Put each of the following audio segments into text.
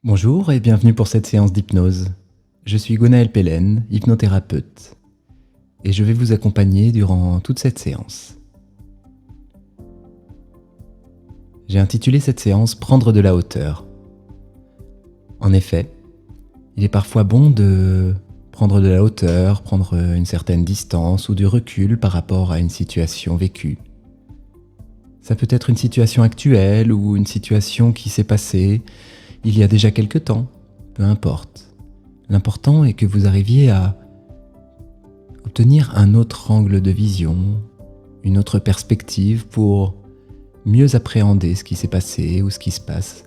Bonjour et bienvenue pour cette séance d'hypnose. Je suis Gwenaël Pellen, hypnothérapeute, et je vais vous accompagner durant toute cette séance. J'ai intitulé cette séance « Prendre de la hauteur ». En effet, il est parfois bon de prendre de la hauteur, prendre une certaine distance ou du recul par rapport à une situation vécue. Ça peut être une situation actuelle ou une situation qui s'est passée il y a déjà quelque temps, peu importe. L'important est que vous arriviez à obtenir un autre angle de vision, une autre perspective pour mieux appréhender ce qui s'est passé ou ce qui se passe,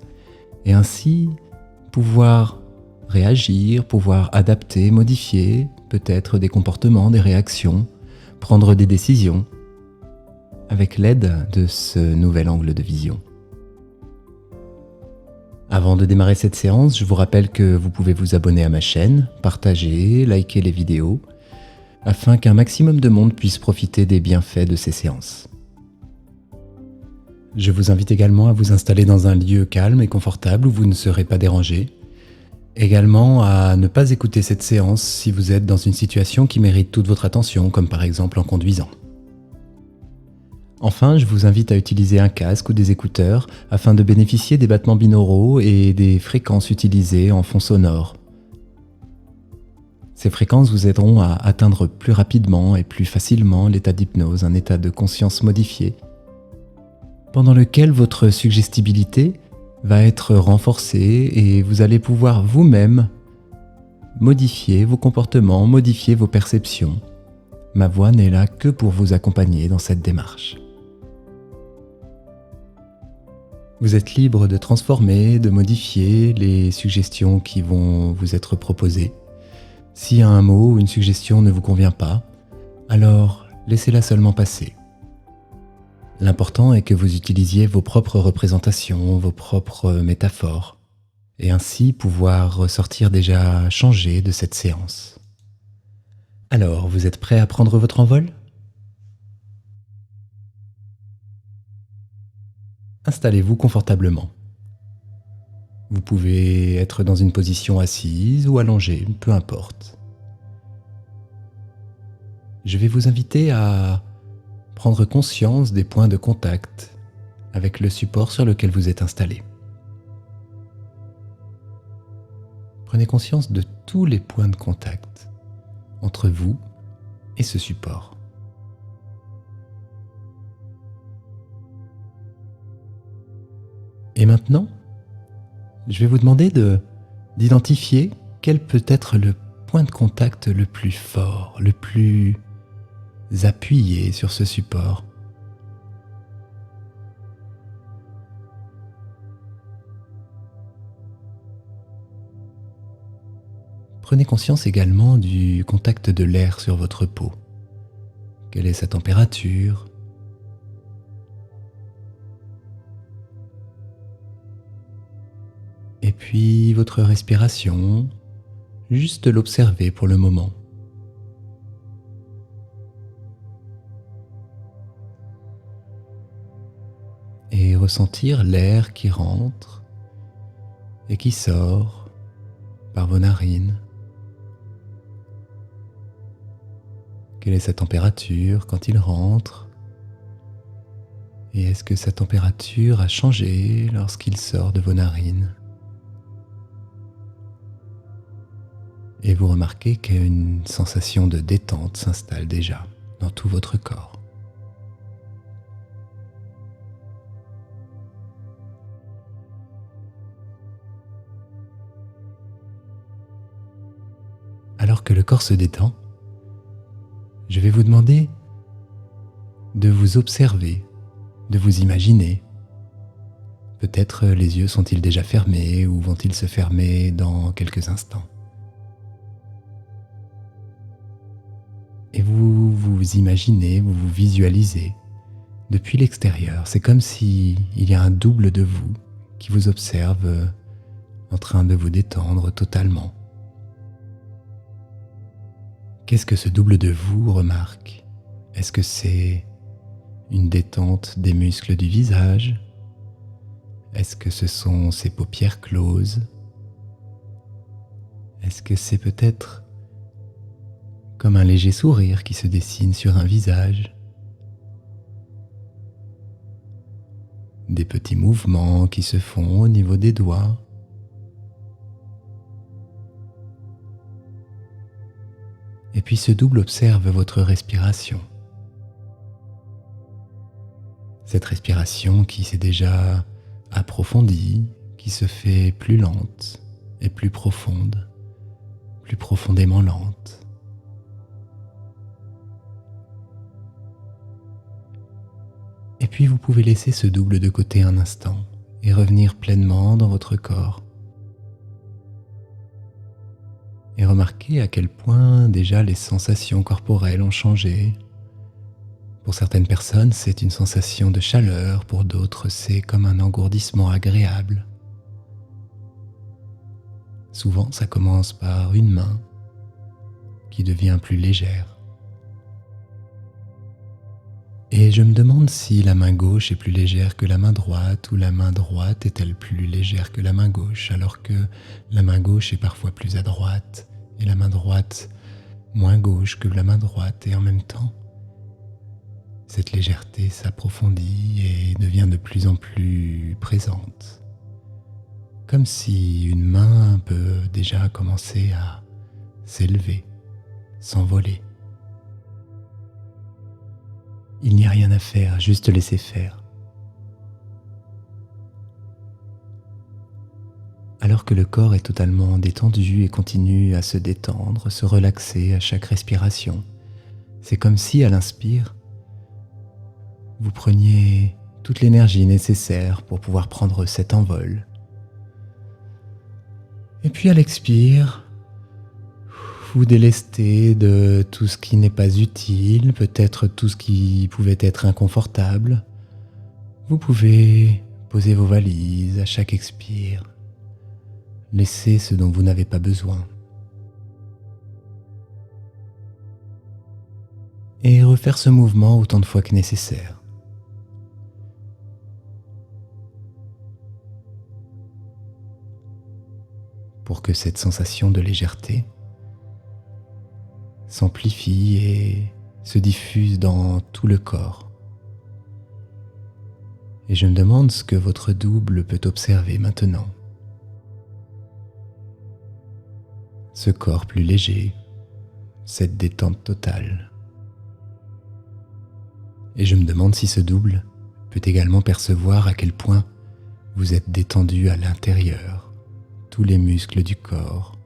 et ainsi pouvoir réagir, pouvoir adapter, modifier peut-être des comportements, des réactions, prendre des décisions avec l'aide de ce nouvel angle de vision. Avant de démarrer cette séance, je vous rappelle que vous pouvez vous abonner à ma chaîne, partager, liker les vidéos, afin qu'un maximum de monde puisse profiter des bienfaits de ces séances. Je vous invite également à vous installer dans un lieu calme et confortable où vous ne serez pas dérangé. Également à ne pas écouter cette séance si vous êtes dans une situation qui mérite toute votre attention, comme par exemple en conduisant. Enfin, je vous invite à utiliser un casque ou des écouteurs afin de bénéficier des battements binauraux et des fréquences utilisées en fond sonore. Ces fréquences vous aideront à atteindre plus rapidement et plus facilement l'état d'hypnose, un état de conscience modifié, pendant lequel votre suggestibilité va être renforcée et vous allez pouvoir vous-même modifier vos comportements, modifier vos perceptions. Ma voix n'est là que pour vous accompagner dans cette démarche. Vous êtes libre de transformer, de modifier les suggestions qui vont vous être proposées. Si un mot ou une suggestion ne vous convient pas, alors laissez-la seulement passer. L'important est que vous utilisiez vos propres représentations, vos propres métaphores, et ainsi pouvoir ressortir déjà changé de cette séance. Alors, vous êtes prêt à prendre votre envol ? Installez-vous confortablement. Vous pouvez être dans une position assise ou allongée, peu importe. Je vais vous inviter à prendre conscience des points de contact avec le support sur lequel vous êtes installé. Prenez conscience de tous les points de contact entre vous et ce support. Et maintenant, je vais vous demander d'identifier quel peut être le point de contact le plus fort, le plus appuyé sur ce support. Prenez conscience également du contact de l'air sur votre peau. Quelle est sa température ? Et puis votre respiration, juste l'observer pour le moment. Et ressentir l'air qui rentre et qui sort par vos narines. Quelle est sa température quand il rentre ? Et est-ce que sa température a changé lorsqu'il sort de vos narines ? Et vous remarquez qu'une sensation de détente s'installe déjà dans tout votre corps. Alors que le corps se détend, je vais vous demander de vous observer, de vous imaginer. Peut-être les yeux sont-ils déjà fermés ou vont-ils se fermer dans quelques instants. Et vous vous imaginez, vous vous visualisez depuis l'extérieur. C'est comme s'il y a un double de vous qui vous observe en train de vous détendre totalement. Qu'est-ce que ce double de vous remarque ? Est-ce que c'est une détente des muscles du visage ? Est-ce que ce sont ses paupières closes ? Est-ce que c'est peut-être comme un léger sourire qui se dessine sur un visage? Des petits mouvements qui se font au niveau des doigts? Et puis ce double observe votre respiration. Cette respiration qui s'est déjà approfondie, qui se fait plus lente et plus profonde, plus profondément lente. Et puis vous pouvez laisser ce double de côté un instant et revenir pleinement dans votre corps. Et remarquez à quel point déjà les sensations corporelles ont changé. Pour certaines personnes, c'est une sensation de chaleur, pour d'autres, c'est comme un engourdissement agréable. Souvent, ça commence par une main qui devient plus légère. Et je me demande si la main gauche est plus légère que la main droite ou la main droite est-elle plus légère que la main gauche, alors que la main gauche est parfois plus à droite et la main droite moins gauche que la main droite, et en même temps, cette légèreté s'approfondit et devient de plus en plus présente. Comme si une main peut déjà commencer à s'élever, s'envoler. Il n'y a rien à faire, juste laisser faire. Alors que le corps est totalement détendu et continue à se détendre, se relaxer à chaque respiration, c'est comme si, à l'inspire, vous preniez toute l'énergie nécessaire pour pouvoir prendre cet envol. Et puis à l'expire, vous délestez de tout ce qui n'est pas utile, peut-être tout ce qui pouvait être inconfortable. Vous pouvez poser vos valises à chaque expire. Laissez ce dont vous n'avez pas besoin. Et refaire ce mouvement autant de fois que nécessaire. Pour que cette sensation de légèreté s'amplifie et se diffuse dans tout le corps. Et je me demande ce que votre double peut observer maintenant. Ce corps plus léger, cette détente totale. Et je me demande si ce double peut également percevoir à quel point vous êtes détendu à l'intérieur. Tous les muscles du corps,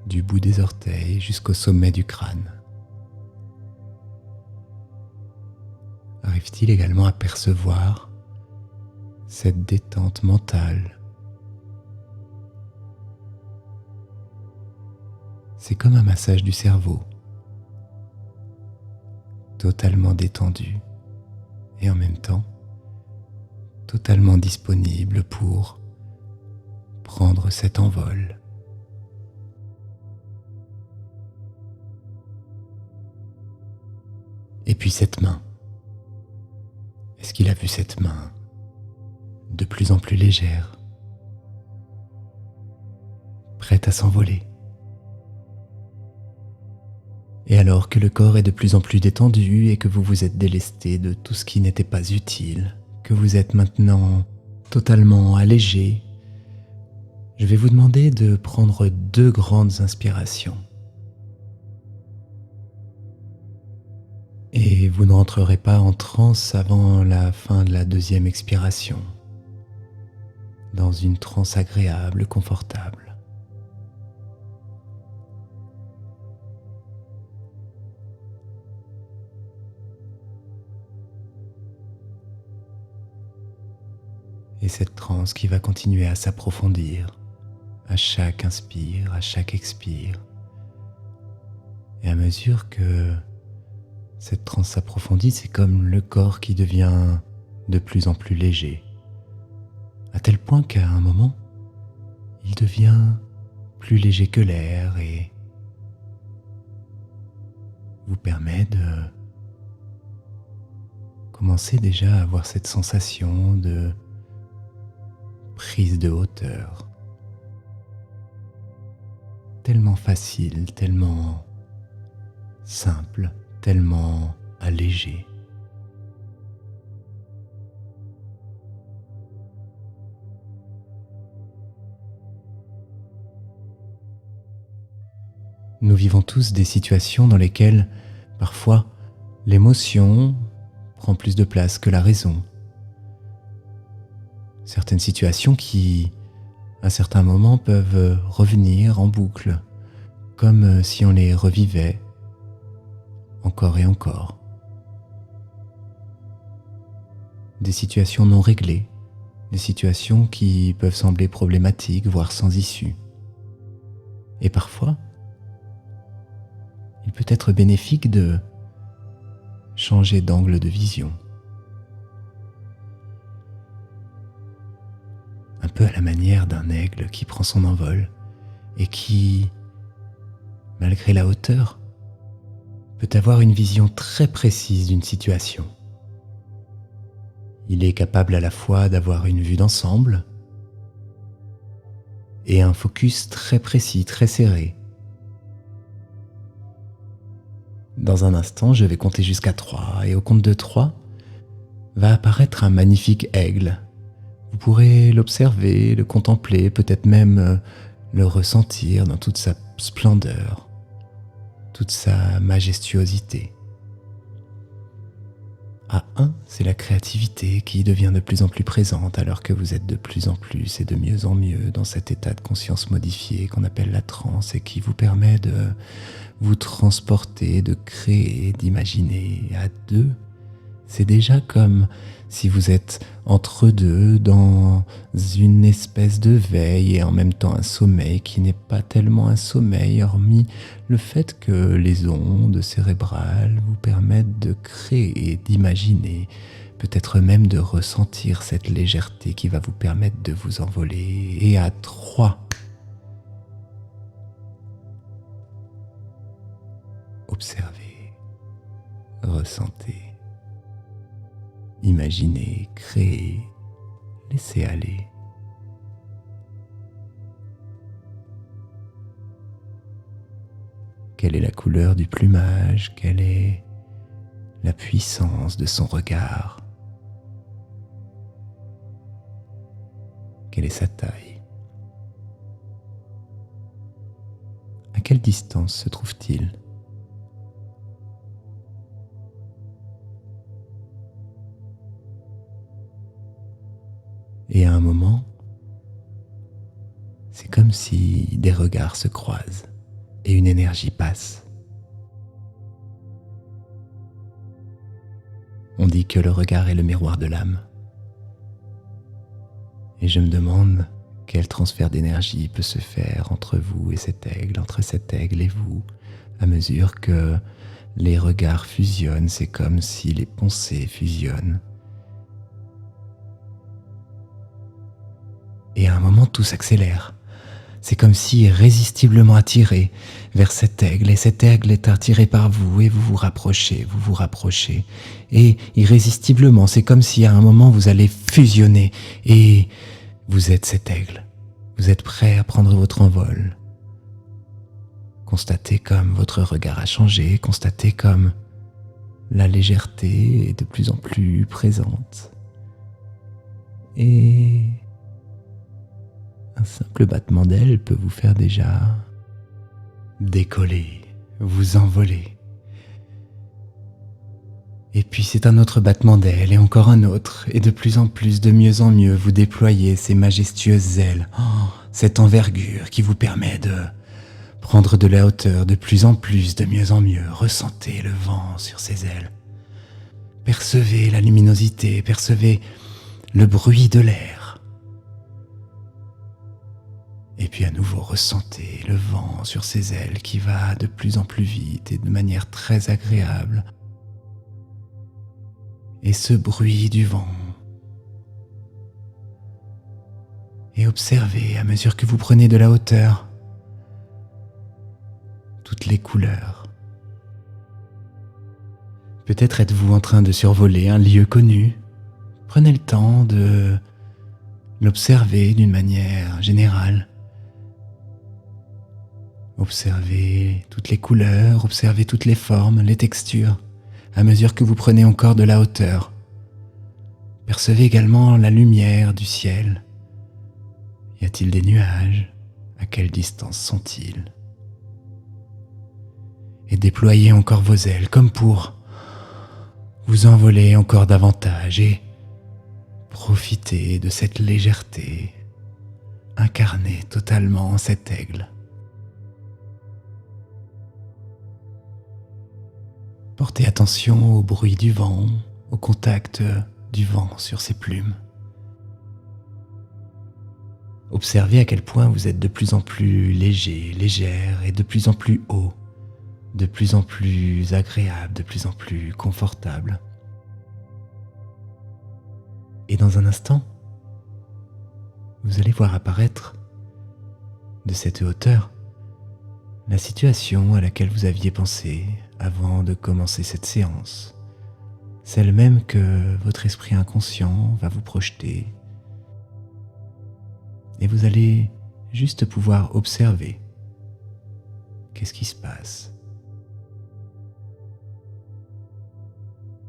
du bout des orteils jusqu'au sommet du crâne. Arrive-t-il également à percevoir cette détente mentale? C'est comme un massage du cerveau, totalement détendu et en même temps totalement disponible pour prendre cet envol. Et puis cette main. Est-ce qu'il a vu cette main de plus en plus légère, prête à s'envoler? Et alors que le corps est de plus en plus détendu et que vous vous êtes délesté de tout ce qui n'était pas utile, que vous êtes maintenant totalement allégé, je vais vous demander de prendre 2 grandes inspirations. Et vous ne rentrerez pas en transe avant la fin de la 2e expiration, dans une transe agréable, confortable. Et cette transe qui va continuer à s'approfondir à chaque inspire, à chaque expire. Et à mesure que cette transe s'approfondit, c'est comme le corps qui devient de plus en plus léger, à tel point qu'à un moment, il devient plus léger que l'air et vous permet de commencer déjà à avoir cette sensation de prise de hauteur. tellement facile, tellement simple, tellement allégé. Nous vivons tous des situations dans lesquelles, parfois, l'émotion prend plus de place que la raison. Certaines situations qui, à certains moments, peuvent revenir en boucle, comme si on les revivait encore et encore. Des situations non réglées, des situations qui peuvent sembler problématiques, voire sans issue. Et parfois, il peut être bénéfique de changer d'angle de vision. Un peu à la manière d'un aigle qui prend son envol et qui, malgré la hauteur, peut avoir une vision très précise d'une situation. Il est capable à la fois d'avoir une vue d'ensemble et un focus très précis, très serré. Dans un instant, je vais compter jusqu'à 3 et au compte de 3 va apparaître un magnifique aigle. Vous pourrez l'observer, le contempler, peut-être même le ressentir dans toute sa splendeur, toute sa majestuosité. À 1, c'est la créativité qui devient de plus en plus présente alors que vous êtes de plus en plus et de mieux en mieux dans cet état de conscience modifié qu'on appelle la transe et qui vous permet de vous transporter, de créer, d'imaginer. À 2, c'est déjà comme si vous êtes entre deux dans une espèce de veille et en même temps un sommeil qui n'est pas tellement un sommeil, hormis le fait que les ondes cérébrales vous permettent de créer, d'imaginer, peut-être même de ressentir cette légèreté qui va vous permettre de vous envoler. Et à 3, observez, ressentez. Imaginez, créez, laissez aller. Quelle est la couleur du plumage? Quelle est la puissance de son regard? Quelle est sa taille? À quelle distance se trouve-t-il? Et à un moment, c'est comme si des regards se croisent et une énergie passe. On dit que le regard est le miroir de l'âme. Et je me demande quel transfert d'énergie peut se faire entre vous et cet aigle, entre cet aigle et vous, à mesure que les regards fusionnent. C'est comme si les pensées fusionnent. Et à un moment, tout s'accélère. C'est comme si irrésistiblement attiré vers cet aigle, et cet aigle est attiré par vous, et vous vous rapprochez. Et irrésistiblement, c'est comme si à un moment, vous allez fusionner, et vous êtes cet aigle. Vous êtes prêt à prendre votre envol. Constatez comme votre regard a changé, constatez comme la légèreté est de plus en plus présente. Et un simple battement d'aile peut vous faire déjà décoller, vous envoler. Et puis c'est un autre battement d'aile et encore un autre, et de plus en plus, de mieux en mieux, vous déployez ces majestueuses ailes, cette envergure qui vous permet de prendre de la hauteur de plus en plus, de mieux en mieux. Ressentez le vent sur ces ailes. Percevez la luminosité, percevez le bruit de l'air. Et puis à nouveau, ressentez le vent sur ses ailes qui va de plus en plus vite et de manière très agréable. Et ce bruit du vent. Et observez à mesure que vous prenez de la hauteur toutes les couleurs. Peut-être êtes-vous en train de survoler un lieu connu. Prenez le temps de l'observer d'une manière générale. Observez toutes les couleurs, observez toutes les formes, les textures, à mesure que vous prenez encore de la hauteur. Percevez également la lumière du ciel. Y a-t-il des nuages? À quelle distance sont-ils? Et déployez encore vos ailes comme pour vous envoler encore davantage et profiter de cette légèreté, incarner totalement cet aigle. Portez attention au bruit du vent, au contact du vent sur ses plumes. Observez à quel point vous êtes de plus en plus léger, légère et de plus en plus haut, de plus en plus agréable, de plus en plus confortable. Et dans un instant, vous allez voir apparaître de cette hauteur la situation à laquelle vous aviez pensé avant de commencer cette séance, celle même que votre esprit inconscient va vous projeter. Et vous allez juste pouvoir observer qu'est-ce qui se passe.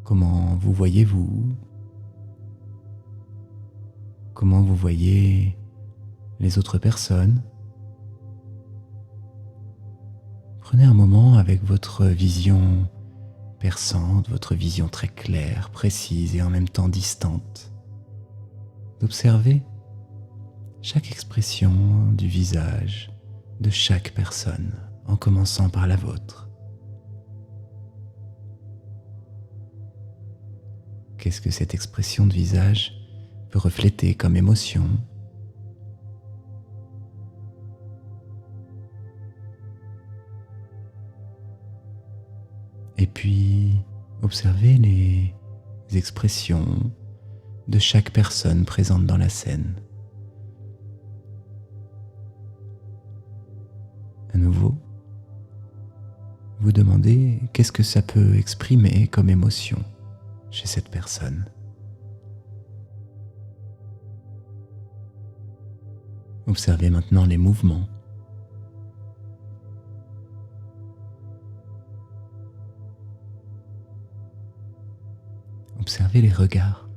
Comment vous voyez-vous? Comment vous voyez les autres personnes? Prenez un moment avec votre vision perçante, votre vision très claire, précise et en même temps distante, d'observer chaque expression du visage de chaque personne, en commençant par la vôtre. Qu'est-ce que cette expression de visage peut refléter comme émotion? Et puis, observez les expressions de chaque personne présente dans la scène. À nouveau, vous demandez qu'est-ce que ça peut exprimer comme émotion chez cette personne. Observez maintenant les mouvements. Observez les regards.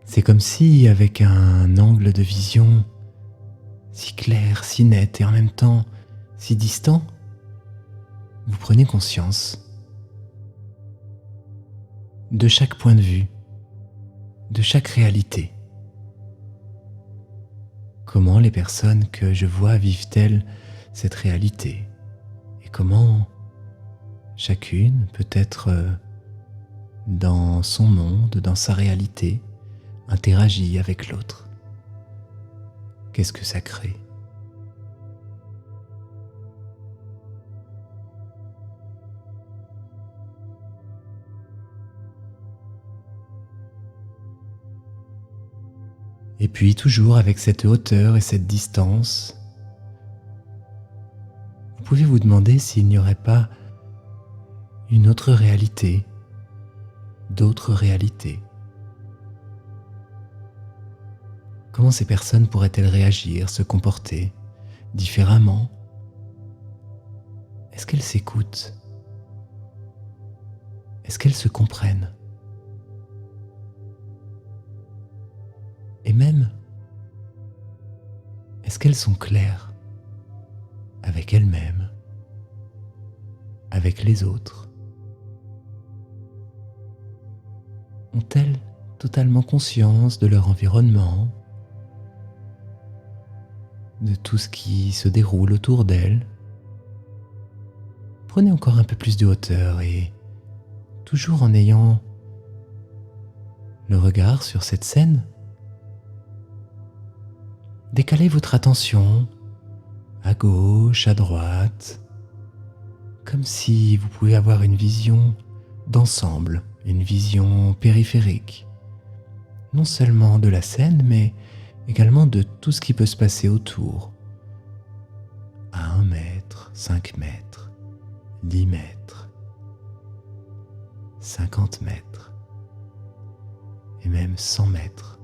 C'est comme si, avec un angle de vision si clair, si net et en même temps si distant, vous prenez conscience de chaque point de vue, de chaque réalité. Comment les personnes que je vois vivent-elles cette réalité? Et comment chacune peut être dans son monde, dans sa réalité, interagit avec l'autre? Qu'est-ce que ça crée? Et puis toujours avec cette hauteur et cette distance, vous pouvez vous demander s'il n'y aurait pas une autre réalité, d'autres réalités. Comment ces personnes pourraient-elles réagir, se comporter différemment? Est-ce qu'elles s'écoutent? Est-ce qu'elles se comprennent? Et même, est-ce qu'elles sont claires avec elles-mêmes, avec les autres? Ont-elles totalement conscience de leur environnement, de tout ce qui se déroule autour d'elles? Prenez encore un peu plus de hauteur et, toujours en ayant le regard sur cette scène, décalez votre attention à gauche, à droite, comme si vous pouvez avoir une vision d'ensemble, une vision périphérique, non seulement de la scène, mais également de tout ce qui peut se passer autour, à 1 mètre, 5 mètres, 10 mètres, 50 mètres. et même 100 mètres.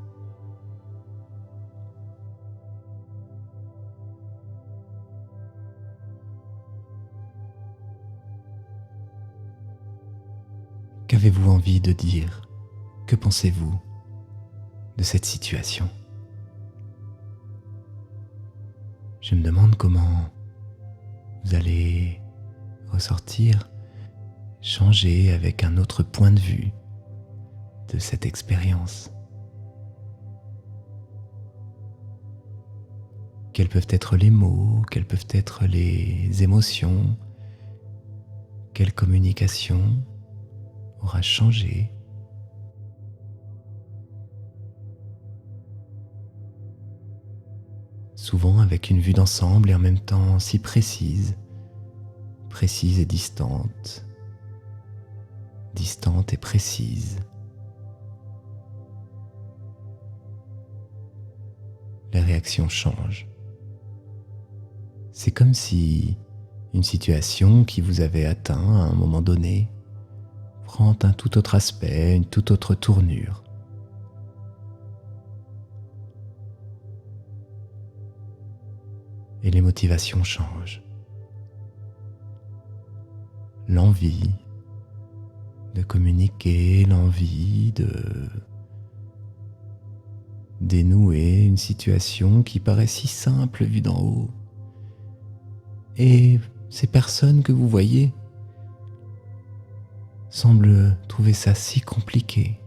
Qu'avez-vous envie de dire? Que pensez-vous de cette situation? Je me demande comment vous allez ressortir, changer avec un autre point de vue de cette expérience. Quels peuvent être les mots, quelles peuvent être les émotions, quelle communication aura changé. Souvent avec une vue d'ensemble et en même temps si précise, précise et distante, distante et précise. Les réactions changent. C'est comme si une situation qui vous avait atteint à un moment donné prend un tout autre aspect, une toute autre tournure. Et les motivations changent. L'envie de communiquer, l'envie de dénouer une situation qui paraît si simple vue d'en haut. Et ces personnes que vous voyez semblent trouver ça si compliqué.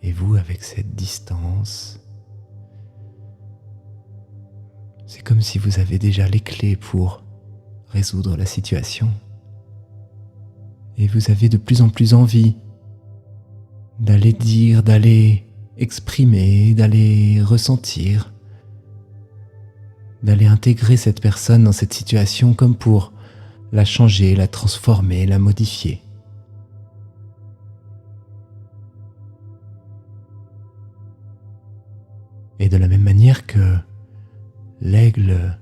Et vous, avec cette distance, c'est comme si vous avez déjà les clés pour résoudre la situation. Et vous avez de plus en plus envie d'aller dire, d'aller exprimer, d'aller ressentir, d'aller intégrer cette personne dans cette situation comme pour la changer, la transformer, la modifier. Et de la même manière que l'aigle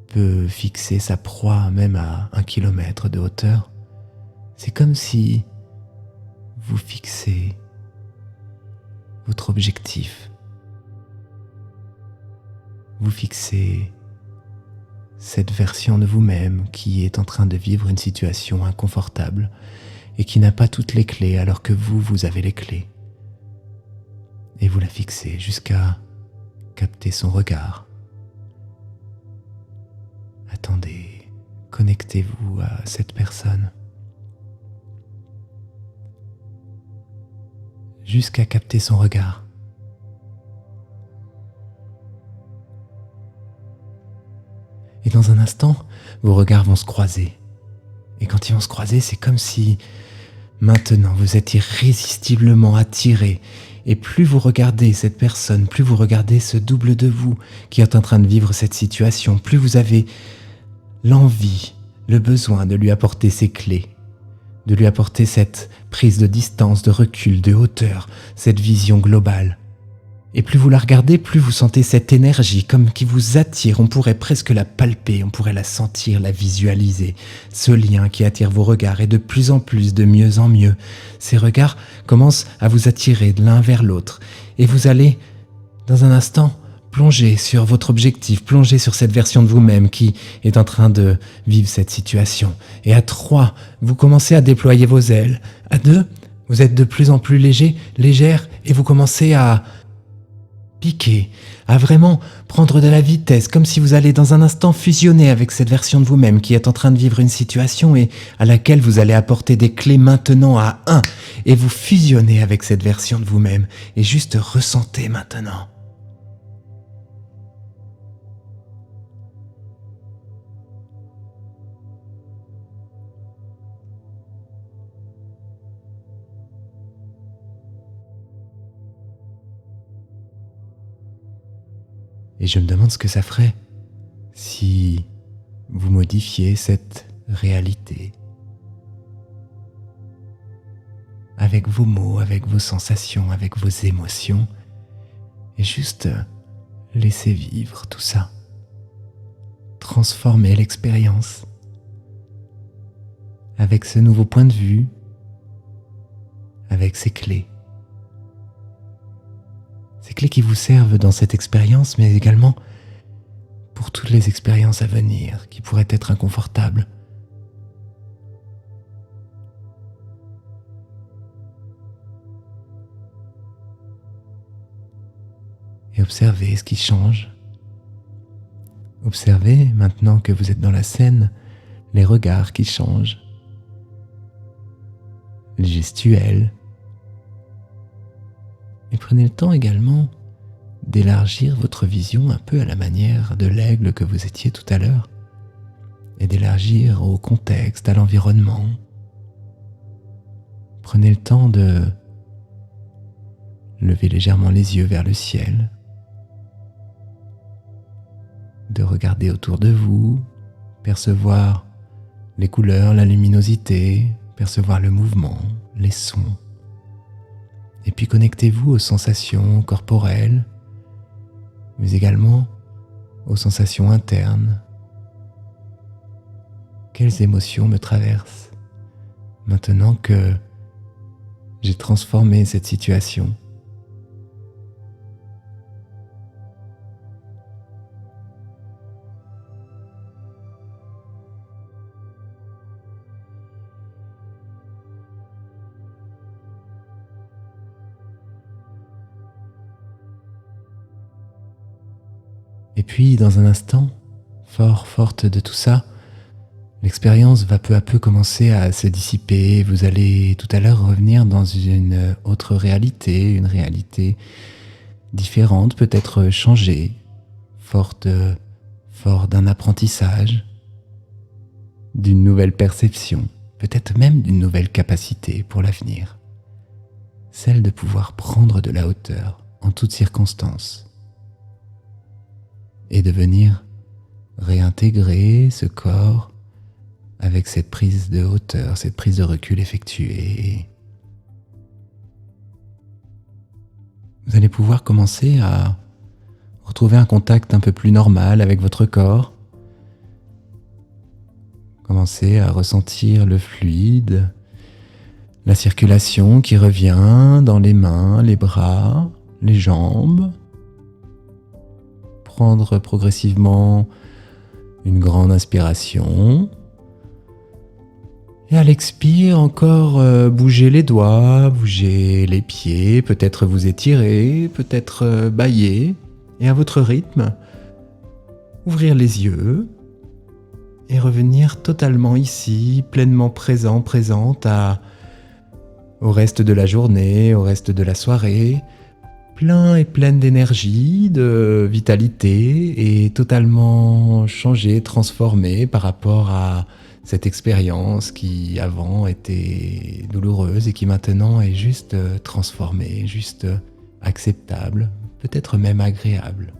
peut fixer sa proie même à 1 kilomètre de hauteur, c'est comme si vous fixez votre objectif. Vous fixez cette version de vous-même qui est en train de vivre une situation inconfortable et qui n'a pas toutes les clés alors que vous avez les clés. Et vous la fixez jusqu'à capter son regard. Attendez, connectez-vous à cette personne. Jusqu'à capter son regard. Et dans un instant, vos regards vont se croiser. Et quand ils vont se croiser, c'est comme si maintenant vous êtes irrésistiblement attiré. Et plus vous regardez cette personne, plus vous regardez ce double de vous qui est en train de vivre cette situation, plus vous avez l'envie, le besoin de lui apporter ses clés, de lui apporter cette prise de distance, de recul, de hauteur, cette vision globale. Et plus vous la regardez, plus vous sentez cette énergie comme qui vous attire. On pourrait presque la palper, on pourrait la sentir, la visualiser. Ce lien qui attire vos regards et de plus en plus, de mieux en mieux. Ces regards commencent à vous attirer de l'un vers l'autre. Et vous allez, dans un instant, plonger sur votre objectif, plonger sur cette version de vous-même qui est en train de vivre cette situation. Et à 3, vous commencez à déployer vos ailes. À 2, vous êtes de plus en plus léger, légère, et vous commencez à piquer, à vraiment prendre de la vitesse, comme si vous allez dans un instant fusionner avec cette version de vous-même qui est en train de vivre une situation et à laquelle vous allez apporter des clés maintenant à 1, et vous fusionnez avec cette version de vous-même, et juste ressentez maintenant. Et je me demande ce que ça ferait si vous modifiez cette réalité avec vos mots, avec vos sensations, avec vos émotions, et juste laisser vivre tout ça, transformer l'expérience, avec ce nouveau point de vue, avec ces clés. Ces clés qui vous servent dans cette expérience, mais également pour toutes les expériences à venir qui pourraient être inconfortables. Et observez ce qui change. Observez, maintenant que vous êtes dans la scène, les regards qui changent, les gestuels. Et prenez le temps également d'élargir votre vision un peu à la manière de l'aigle que vous étiez tout à l'heure, et d'élargir au contexte, à l'environnement. Prenez le temps de lever légèrement les yeux vers le ciel, de regarder autour de vous, percevoir les couleurs, la luminosité, percevoir le mouvement, les sons. Et puis connectez-vous aux sensations corporelles, mais également aux sensations internes. Quelles émotions me traversent maintenant que j'ai transformé cette situation ? Et puis, dans un instant, forte de tout ça, l'expérience va peu à peu commencer à se dissiper. Vous allez tout à l'heure revenir dans une autre réalité, une réalité différente, peut-être changée, fort d'un apprentissage, d'une nouvelle perception, peut-être même d'une nouvelle capacité pour l'avenir. Celle de pouvoir prendre de la hauteur en toutes circonstances. Et de venir réintégrer ce corps avec cette prise de hauteur, cette prise de recul effectuée. Vous allez pouvoir commencer à retrouver un contact un peu plus normal avec votre corps. Commencez à ressentir le fluide, la circulation qui revient dans les mains, les bras, les jambes. Prendre progressivement une grande inspiration. Et à l'expire, encore bouger les doigts, bouger les pieds, peut-être vous étirer, peut-être bâiller. Et à votre rythme, ouvrir les yeux et revenir totalement ici, pleinement présent, présente au reste de la journée, au reste de la soirée. Plein et pleine d'énergie, de vitalité et totalement changé, transformé par rapport à cette expérience qui avant était douloureuse et qui maintenant est juste transformée, juste acceptable, peut-être même agréable.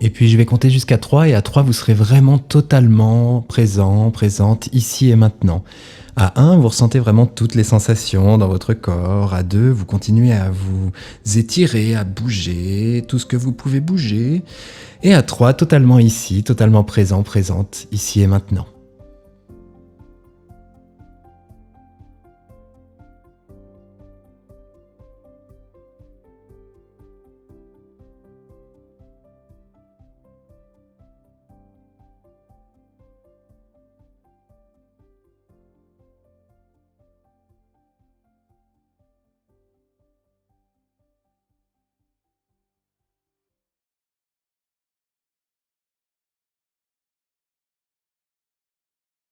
Et puis je vais compter jusqu'à 3 et à 3 vous serez vraiment totalement présent, présente ici et maintenant. À 1, vous ressentez vraiment toutes les sensations dans votre corps. À 2, vous continuez à vous étirer, à bouger, tout ce que vous pouvez bouger. Et à 3, totalement ici, totalement présent, présente, ici et maintenant.